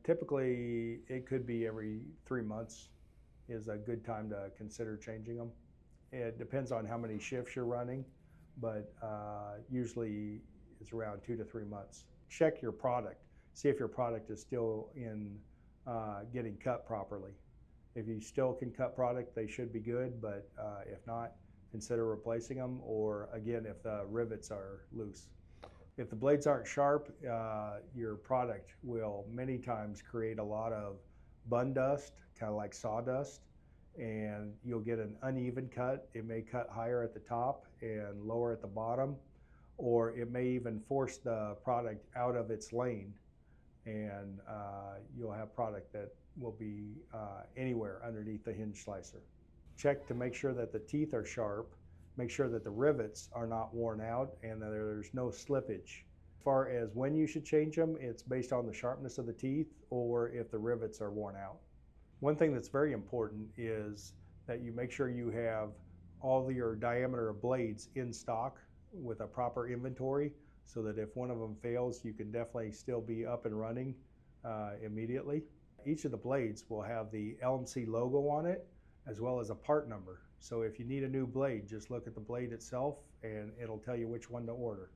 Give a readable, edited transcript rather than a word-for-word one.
Typically, it could be every 3 months is a good time to consider changing them. It depends on how many shifts you're running, but usually it's around 2 to 3 months. Check your product. See if your product is still in getting cut properly. If you still can cut product, they should be good, but if not, consider replacing them, or again, if the rivets are loose. If the blades aren't sharp, your product will many times create a lot of bun dust, kind of like sawdust, and you'll get an uneven cut. It may cut higher at the top and lower at the bottom, or it may even force the product out of its lane, and you'll have product that will be anywhere underneath the hinge slicer. Check to make sure that the teeth are sharp, make sure that the rivets are not worn out, and that there's no slippage. As far as when you should change them, it's based on the sharpness of the teeth or if the rivets are worn out. One thing that's very important is that you make sure you have all your diameter of blades in stock with a proper inventory, so that if one of them fails, you can definitely still be up and running immediately. Each of the blades will have the LMC logo on it, as well as a part number. So if you need a new blade, just look at the blade itself and it'll tell you which one to order.